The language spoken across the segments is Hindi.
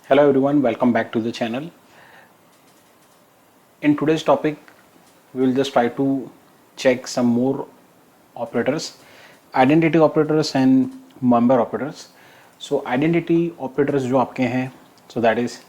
Hello everyone, welcome back to the channel. In today's topic, we will just try to check some more operators, identity operators and member operators. So identity operators जो आपके हैं, so that is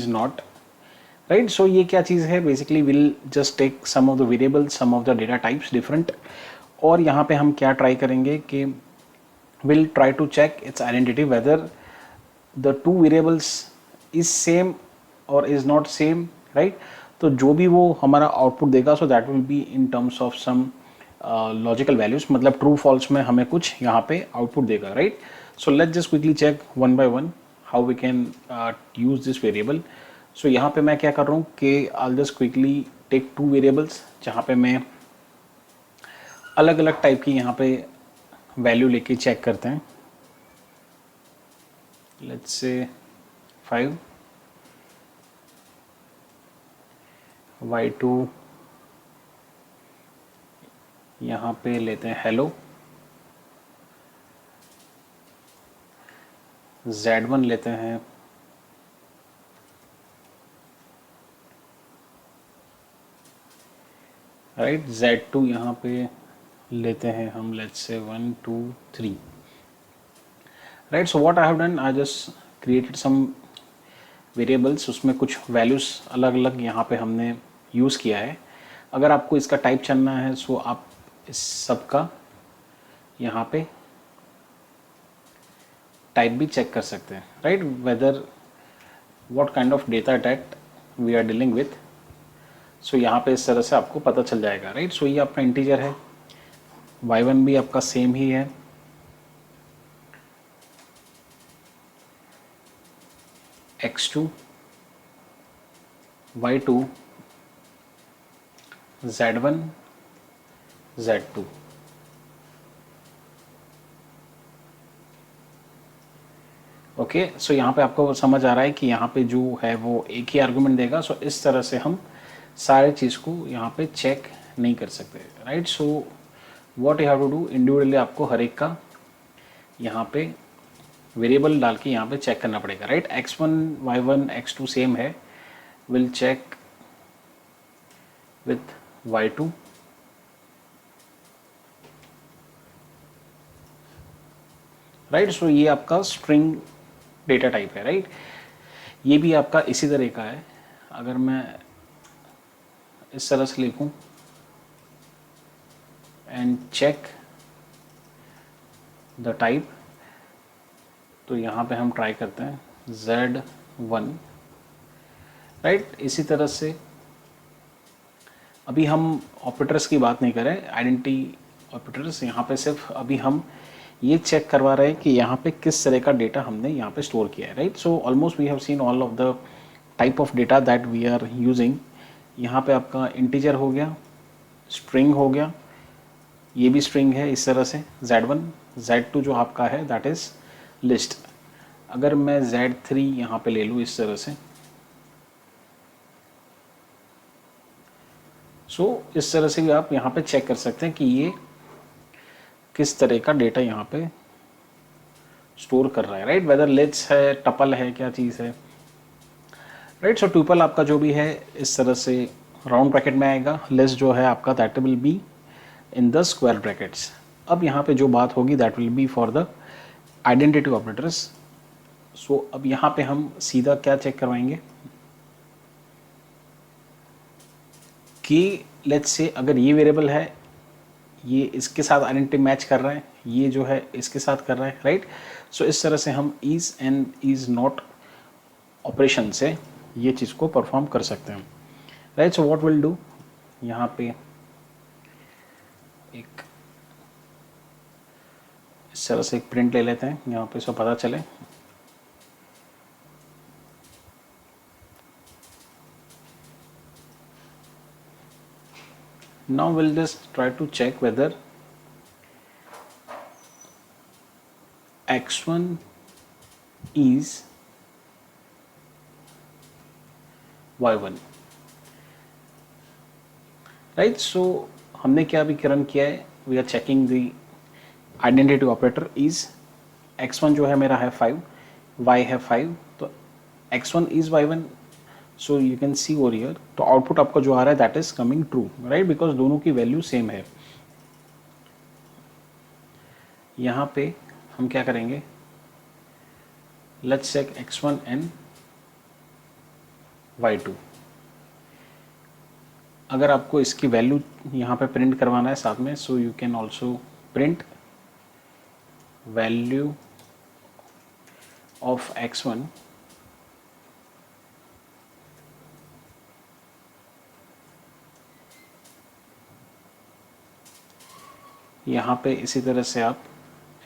not, right? So ये क्या चीज़ है? Basically we'll just take some of the variables, some of the data types different, और यहाँ पे हम क्या ट्राई करेंगे कि we'll try to check its identity whether the two variables is same or is not same, right? तो जो भी वो हमारा आउटपुट देगा, so that will be in terms of some logical values, मतलब ट्रू फॉल्स में हमें कुछ यहाँ पे आउटपुट देगा, right? So let's just quickly check one by one how we can use this variable. So यहाँ पे मैं क्या कर रहा हूँ कि I just quickly take two variables जहाँ पे मैं अलग अलग टाइप की यहाँ पे वैल्यू लेके चेक करते हैं. लेट्स से 5 y2 यहाँ पे लेते हैं हेलो, z1 लेते हैं राइट, z2 यहाँ पे लेते हैं हम let's say 1 2 3, right. So what I have done, I just created some variables, उसमें कुछ वैल्यूज़ अलग अलग यहाँ पे हमने यूज़ किया है. अगर आपको इसका टाइप चलना है सो आप इस सब का यहाँ पे टाइप भी चेक कर सकते हैं, right? Whether what kind of data that we are dealing with. So यहाँ पे इस तरह से आपको पता चल जाएगा, राइट? सो ये आपका इंटीजर है, y1 भी आपका सेम ही है, x2 y2 z1 z2. Okay, सो यहाँ पे आपको समझ आ रहा है कि यहाँ पे जो है वो एक ही आर्गुमेंट देगा. सो इस तरह से हम सारे चीज़ को यहाँ पे चेक नहीं कर सकते, right? So what you have to do, individually आपको हर एक का यहाँ पे वेरिएबल डाल के यहाँ पे चेक करना पड़ेगा, right? x1 y1 x2 same है, will check with y2, right? So ये आपका स्ट्रिंग डेटा टाइप है, राइट? ये भी आपका इसी तरह का है. अगर मैं इस तरह से लिखूं एंड चेक द टाइप, तो यहाँ पे हम ट्राई करते हैं z1, राइट? इसी तरह से अभी हम ऑपरेटर्स की बात नहीं करें, आइडेंटिटी ऑपरेटर्स. यहाँ पे सिर्फ अभी हम ये चेक करवा रहे हैं कि यहाँ पे किस तरह का डेटा हमने यहाँ पे स्टोर किया है, right? So almost we have seen all of the type of data that we are using. यहाँ पे आपका इंटीजर हो गया, स्ट्रिंग हो गया, ये भी स्ट्रिंग है इस तरह से, z1 z2 जो आपका है दैट इज़ लिस्ट. अगर मैं z3 यहाँ पे ले लूँ इस तरह से, सो इस तरह से भी आप यहाँ पे चेक कर सकते हैं कि ये किस तरह का डेटा यहाँ पे स्टोर कर रहा है, राइट? वेदर लिस्ट है, टपल है, क्या चीज़ है, राइट? सो ट्यूपल आपका जो भी है इस तरह से राउंड ब्रैकेट में आएगा, लिस्ट जो है आपका that will be in the square brackets. अब यहाँ पे जो बात होगी that will be for the identity operators. So अब यहाँ पे हम सीधा क्या चेक करवाएंगे कि लेट्स से अगर ये वेरिएबल है, ये इसके साथ आइडेंटिटी मैच कर रहा है, ये जो है इसके साथ कर रहा है, राइट? सो इस तरह से हम is and is not operation से ये चीज़ को परफॉर्म कर सकते हैं, right? So what will do, यहाँ पे एक इस तरह से एक प्रिंट ले लेते हैं यहाँ पे, सो पता चले. Now we'll just try to check whether x1 is y1, right? So हमने क्या अभी रन किया है, we are checking the identity operator is x1 जो है मेरा है 5, y है 5, तो x1 is y1, so you can see over here, तो आउटपुट आपका जो आ रहा है that is coming true, right, because दोनों की वैल्यू सेम है। यहाँ पे हम क्या करेंगे, let's check x1 and y2। अगर आपको इसकी वैल्यू यहाँ पे प्रिंट करवाना है साथ में, so you can also print value of x1 यहाँ पे इसी तरह से आप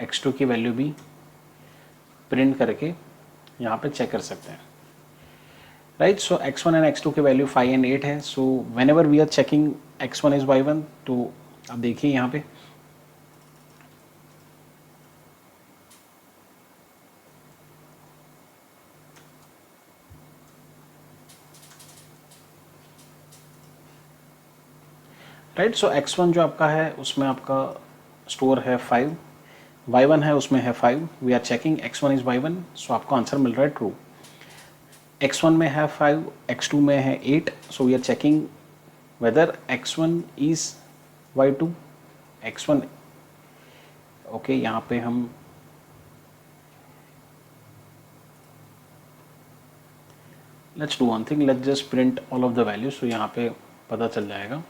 x2 की वैल्यू भी प्रिंट करके यहाँ पे चेक कर सकते हैं, right. So x1 and x2 की वैल्यू 5 एंड 8 है। So whenever we are checking x1 is y1, तो आप देखिए यहाँ पे राइट। सो x1 जो आपका है उसमें आपका स्टोर है 5, y1 है उसमें है 5, we are checking x1 is y1, so आपको आंसर मिल रहा है ट्रू। x1 में है 5, x2 में है 8, so we are checking whether x1 is y2, x1 okay. यहाँ पे हम let's do one thing, let's just print all of the values, so यहाँ पे पता चल जाएगा।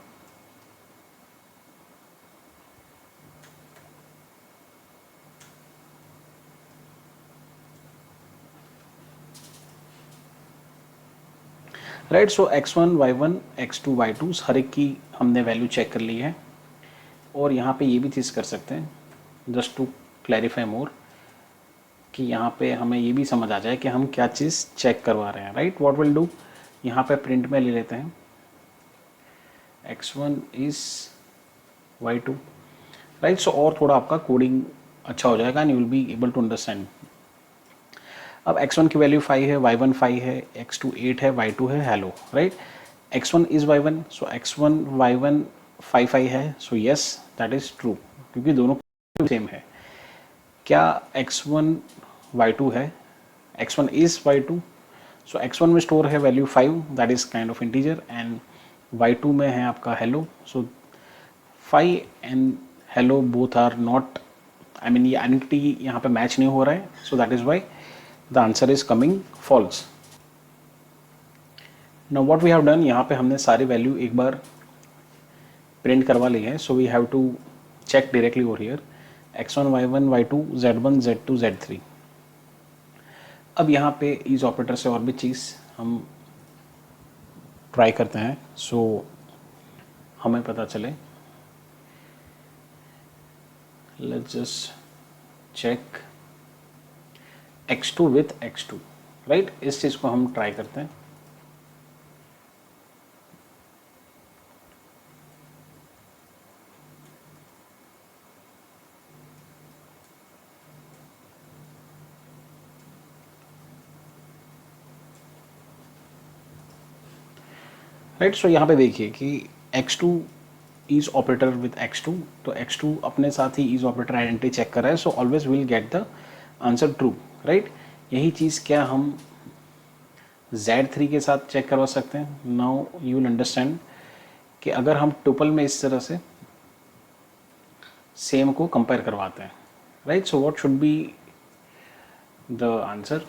राइट। सो x1 y1 x2 y2 हर एक की हमने वैल्यू चेक कर ली है, और यहाँ पे ये भी चीज़ कर सकते हैं जस्ट टू क्लैरिफाई मोर, कि यहाँ पे हमें ये भी समझ आ जाए कि हम क्या चीज़ चेक करवा रहे हैं, राइट। व्हाट विल डू, यहाँ पे प्रिंट में ले लेते हैं x1 इज y2, राइट। सो और थोड़ा आपका कोडिंग अच्छा हो जाएगा and you will be able to understand. अब x1 की वैल्यू 5 है, y1 5 है, x2 8 है, y2 है hello, right. x1 is y1, so x1 y1 5 5 है, so yes that is true, क्योंकि दोनों सेम है। क्या x1 y2 है, x1 is y2, so x1 में स्टोर है value 5, that is kind of integer, and y2 में है आपका hello, so 5 and hello both are not, I mean ये आइडेंटिटी यहाँ पे मैच नहीं हो रहा है, so that is why the answer is coming false. Now what we have done, यहाँ पे हमने सारी वैल्यू एक बार प्रिंट करवा ली है, so we have to check directly over here x1 y1 y2 z1 z2 z3। अब यहाँ पे इस ऑपरेटर से और भी चीज़ हम ट्राई करते हैं, so हमें पता चले। let's just check x2 with x2, right. इस चीज़ को हम ट्राई करते हैं। राइट। सो यहाँ पे देखिए कि x2 is operator with x2, तो x2 अपने साथ ही इज ऑपरेटर आइडेंटिटी चेक कर रहा है, so always will get the answer true, right. यही चीज़ क्या हम Z3 के साथ चेक करवा सकते हैं। नाउ यू विल अंडरस्टैंड कि अगर हम टुपल में इस तरह से सेम को कंपेयर करवाते हैं, right. So what should be the answer,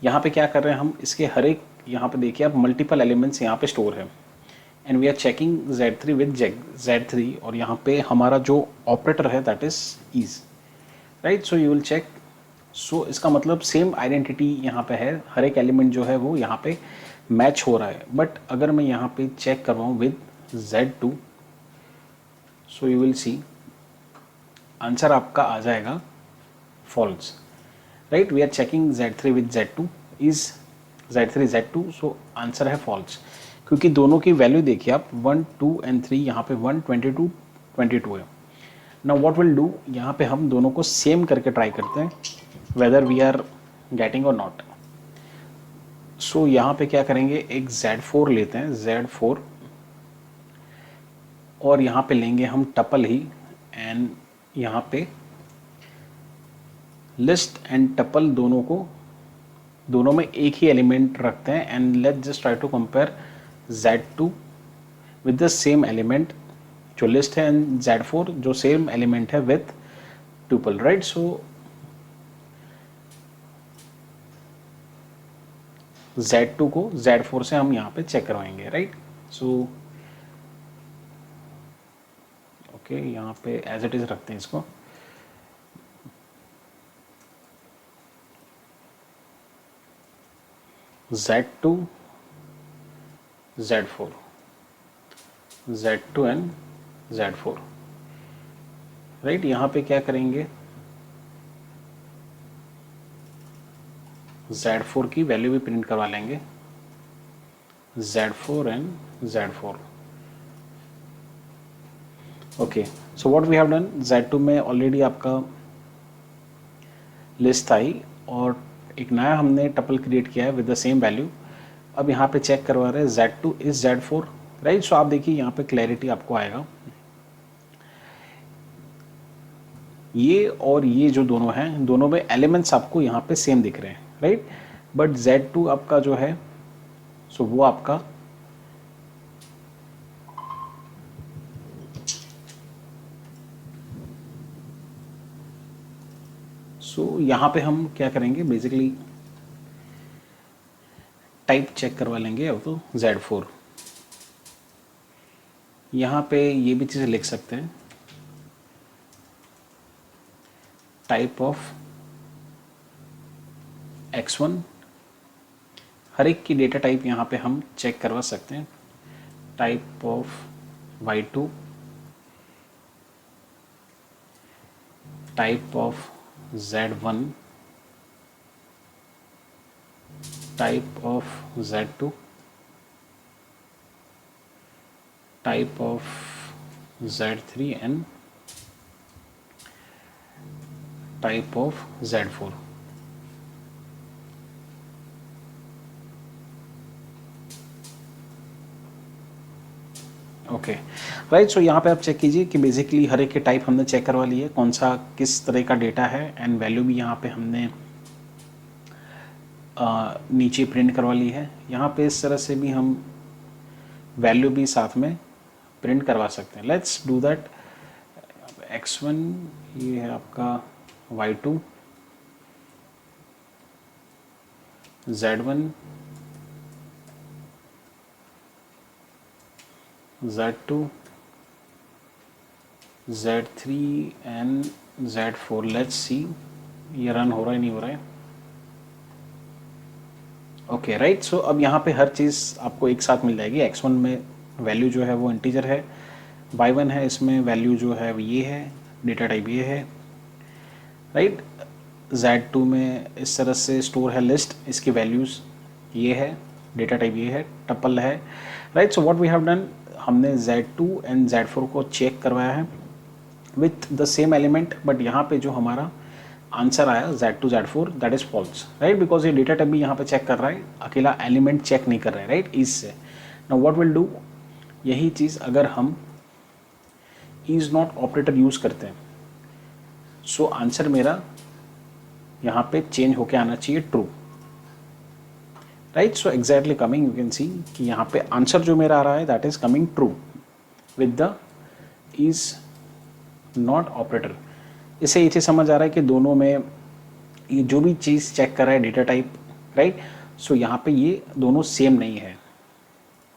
यहाँ पे क्या कर रहे हैं हम, इसके हर एक, यहाँ पे देखिए आप मल्टीपल एलिमेंट्स यहाँ पे स्टोर है, and we are checking Z3 with Z3, और यहाँ पे हमारा जो ऑपरेटर है that is right. So you will check, so इसका मतलब सेम आइडेंटिटी यहाँ पे है, हर एक एलिमेंट जो है वो यहाँ पे मैच हो रहा है। बट अगर मैं यहाँ पे चेक करवाऊँ with Z2, so you will see answer आपका आ जाएगा false, right. We are checking Z3 with Z2 is Z3 Z2, so answer है फॉल्स, क्योंकि दोनों की वैल्यू देखिए आप 1 2 एंड 3, यहाँ पे 1 22 22 है। नाउ व्हाट विल डू, यहाँ पे हम दोनों को सेम करके ट्राई करते हैं वेदर वी आर गेटिंग और नॉट। सो यहाँ पे क्या करेंगे, एक Z4 लेते हैं, Z4, और यहाँ पे लेंगे हम टपल ही, एंड यहाँ पे लिस्ट एंड टपल दोनों में एक ही एलिमेंट रखते हैं and let's just try to compare Z2 with the same element जो लिस्ट है एंड Z4 जो सेम एलिमेंट है with tuple, right. So Z2 को Z4 से हम यहाँ पे चेक करवाएंगे, राइट। सो ओके, यहाँ पे एज इट इज रखते हैं इसको। Z2 Z4 Z2 एंड Z4, राइट। यहाँ पे क्या करेंगे, Z4 की वैल्यू भी प्रिंट करवा लेंगे, Z4 and Z4। Okay, so what we have done, Z2 में ऑलरेडी आपका लिस्ट आई और एक नया हमने टपल क्रिएट किया है विद द सेम वैल्यू। अब यहाँ पे चेक करवा रहे हैं Z2 इज Z4, राइट। सो आप देखिए यहाँ पे क्लैरिटी आपको आएगा, ये और ये जो दोनों हैं, दोनों में एलिमेंट्स आपको यहाँ पे सेम दिख रहे हैं, राइट। बट Z2 आपका जो है सो वो आपका यहाँ पे हम क्या करेंगे, बेसिकली टाइप चेक करवा लेंगे। अब तो Z4 यहाँ पे ये भी चीज़ लिख सकते हैं, टाइप ऑफ X1, हर एक की डेटा टाइप यहाँ पे हम चेक करवा सकते हैं, type of Y2, type of Z1, type of Z2, type of Z3 and type of Z4। Okay, right. So यहाँ पे आप चेक कीजिए कि बेसिकली हर एक के टाइप हमने चेक करवा लिए, कौन सा किस तरह का डेटा है एंड वैल्यू भी यहाँ पे हमने नीचे प्रिंट करवा ली है। यहाँ पे इस तरह से भी हम वैल्यू भी साथ में प्रिंट करवा सकते हैं। Let's do that. X1 ये है आपका, Y2 Z1 Z2 Z3 and Z4। Let's see ये रन हो रहा है नहीं हो रहा है। Okay, right. सो अब यहाँ पे हर चीज़ आपको एक साथ मिल जाएगी। X1 में वैल्यू जो है वो इंटीजर है, Y1 है, इसमें वैल्यू जो है ये है, डेटा टाइप ये है, राइट। Z2 में इस तरह से स्टोर है लिस्ट, इसकी वैल्यूज़ ये है, डेटा टाइप ये है, टपल है, right. So what we have done, हमने Z2 एंड Z4 को चेक करवाया है with the same element, but यहाँ पे जो हमारा आंसर आया Z2 Z4 that is false, right, because ये डेटा टाइप भी यहाँ पे चेक कर रहा है, अकेला एलिमेंट चेक नहीं कर रहा है, राइट, इज से। नाउ व्हाट विल डू, यही चीज़ अगर हम इज नॉट ऑपरेटर यूज करते हैं, सो आंसर मेरा यहाँ पे चेंज होके आना चाहिए true, right. So exactly coming, you can सी कि यहाँ पे आंसर जो मेरा आ रहा है that is coming true with the is not operator. इससे ये चीज़ समझ आ रहा है कि दोनों में ये जो भी चीज़ चेक कर रहा है डेटा टाइप, राइट। सो यहाँ पे ये दोनों सेम नहीं है।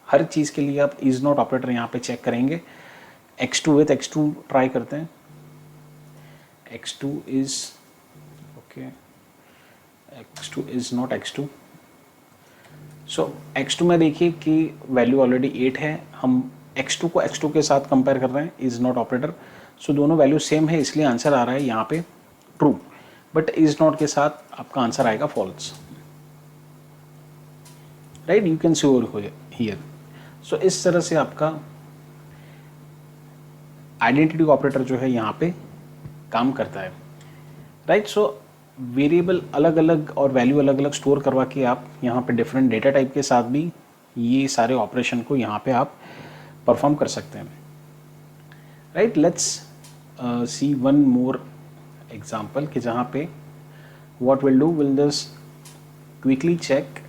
हर चीज़ के लिए आप इज नॉट ऑपरेटर यहाँ पे चेक करेंगे। X2 विथ X2 ट्राई करते हैं। X2 is okay, X2 is not X2। So X2 में देखिए कि वैल्यू ऑलरेडी 8 है, हम X2 को X2 के साथ कंपेयर कर रहे हैं, इज नॉट ऑपरेटर। सो दोनों वैल्यू सेम है, इसलिए आंसर आ रहा है यहाँ पे ट्रू, बट इज नॉट के साथ आपका आंसर आएगा false, right. You can see over here. So इस तरह से आपका आइडेंटिटी ऑपरेटर जो है यहाँ पे काम करता है, राइट। सो वेरिएबल अलग अलग और वैल्यू अलग अलग स्टोर करवा के आप यहाँ पे डिफरेंट डेटा टाइप के साथ भी ये सारे ऑपरेशन को यहाँ पे आप परफॉर्म कर सकते हैं, right. Let's see one more example कि जहाँ पे what we'll do, we'll just quickly check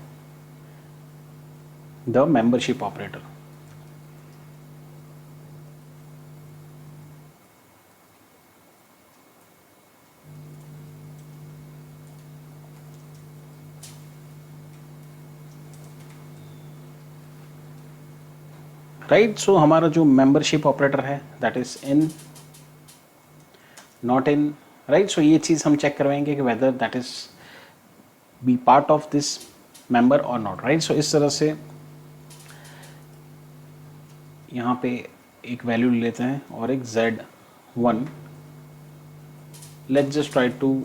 the membership operator. Right, so हमारा जो मेंबरशिप ऑपरेटर है that is in, not in, right. So ये चीज़ हम चेक करवाएंगे कि whether that is be part of this member और नॉट, राइट. सो इस तरह से यहाँ पे एक वैल्यू लेते हैं और एक Z1. Let's just try to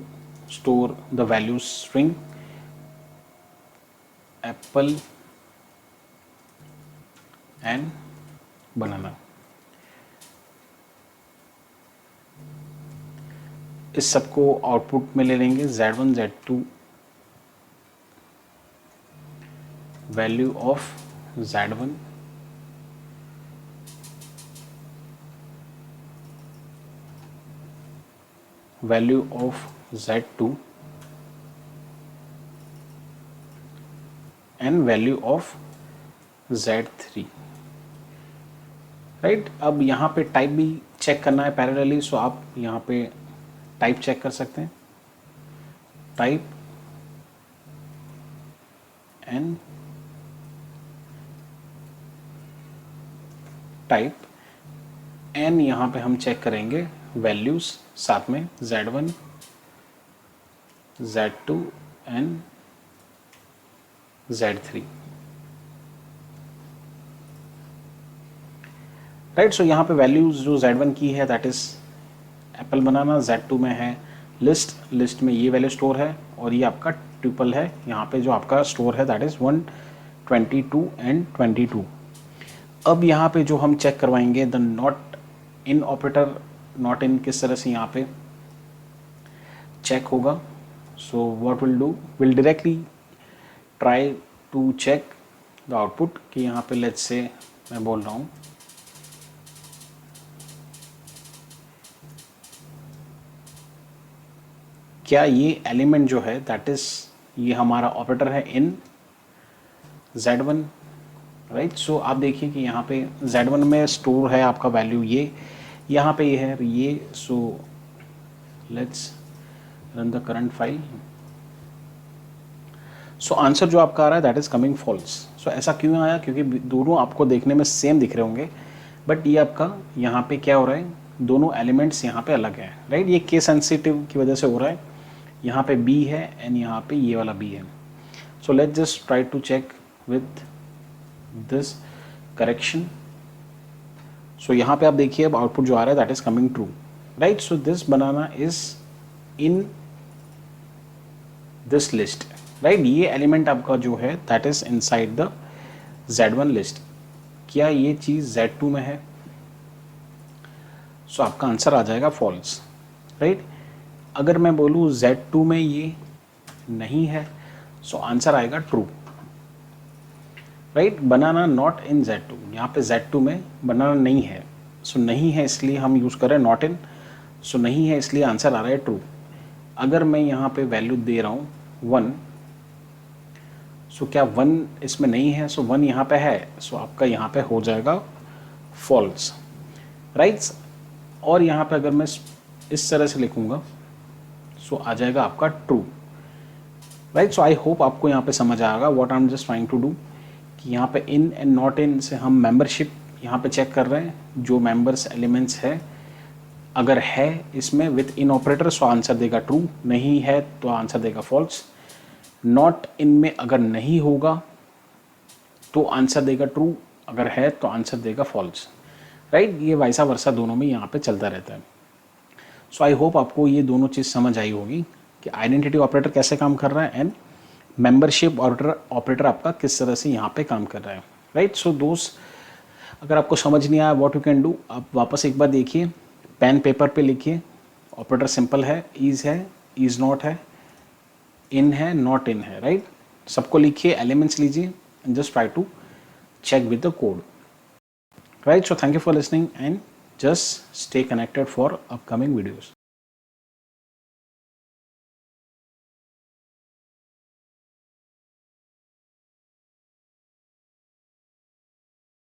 store the value string apple and banana. इस सबको आउटपुट में ले लेंगे. Z1 Z2 value of Z1 value of Z2 and value of Z3, right. अब यहाँ पे टाइप भी चेक करना है पैरेलली, सो आप यहाँ पे टाइप चेक कर सकते हैं. टाइप एंड टाइप एंड यहाँ पे हम चेक करेंगे वैल्यूज साथ में Z1 Z2 and Z3, right. So यहाँ पे वैल्यूज जो Z1 की है that is apple banana, Z2 में है लिस्ट, लिस्ट में ये वैल्यू स्टोर है और ये आपका ट्यूपल है. यहाँ पे जो आपका स्टोर है दैट इज 122 एंड 22. अब यहाँ पे जो हम चेक करवाएंगे the not in operator, not in किस तरह से यहाँ पे चेक होगा. So what will do, will directly try to check the output कि यहाँ पे लेट्स से मैं बोल रहा हूँ क्या ये एलिमेंट जो है दैट इज ये हमारा ऑपरेटर है इन Z1, राइट. सो आप देखिए कि यहाँ पे Z1 में स्टोर है आपका वैल्यू ये, यहाँ पे ये है ये. So let's run the current file. So answer जो आपका आ रहा है दैट इज कमिंग फॉल्स. सो ऐसा क्यों आया, क्योंकि दोनों आपको देखने में सेम दिख रहे होंगे बट ये आपका यहाँ पे क्या हो रहा है, दोनों एलिमेंट्स यहाँ पे अलग है, राइट. ये केस सेंसिटिव की वजह से हो रहा है. यहाँ पे B है एंड यहाँ पे ये वाला B है. So let's just try to check with this correction. So यहाँ पे आप देखिए अब आउटपुट जो आ रहा है that is coming true, right. So this banana is in this list, right. ये एलिमेंट आपका जो है that is inside the Z1 list. क्या ये चीज़ Z2 में है? सो आपका आंसर आ जाएगा फॉल्स, राइट. अगर मैं बोलूँ Z2 में ये नहीं है सो आंसर आएगा true, right. Banana not in Z2, यहाँ पे Z2 में बनाना नहीं है. सो नहीं है इसलिए हम यूज़ करें नॉट इन. सो नहीं है इसलिए आंसर आ रहा है ट्रू. अगर मैं यहाँ पे वैल्यू दे रहा हूँ 1, सो क्या 1 इसमें नहीं है, सो 1 यहाँ पे है, सो आपका यहाँ पे हो जाएगा फॉल्स, राइट. और यहाँ पे अगर मैं इस तरह से लिखूँगा सो आ जाएगा आपका true, right. So I hope आपको यहाँ पे समझ आएगा what I am just trying to do कि यहाँ पे इन एंड नॉट इन से हम मेंबरशिप यहाँ पे चेक कर रहे हैं. जो मेंबर्स एलिमेंट्स है अगर है इसमें with in operator so answer देगा ट्रू, नहीं है तो आंसर देगा फॉल्स. नॉट इन में अगर नहीं होगा तो आंसर देगा ट्रू, अगर है तो आंसर देगा फॉल्स, राइट. ये वैसा वर्षा दोनों में यहाँ पे चलता रहता है. सो आई होप आपको ये दोनों चीज़ समझ आई होगी कि आइडेंटिटी ऑपरेटर कैसे काम कर रहा है एंड मेंबरशिप ऑपरेटर आपका किस तरह से यहाँ पे काम कर रहा है, राइट. सो दोस्त अगर आपको समझ नहीं आया व्हाट यू कैन डू, आप वापस एक बार देखिए, पेन पेपर पे लिखिए. ऑपरेटर सिंपल है, इज़ नॉट है, इन है, नॉट इन है, राइट. सबको लिखिए, एलिमेंट्स लीजिए and just try to check with the code, right. So thank you for listening and just stay connected for upcoming videos.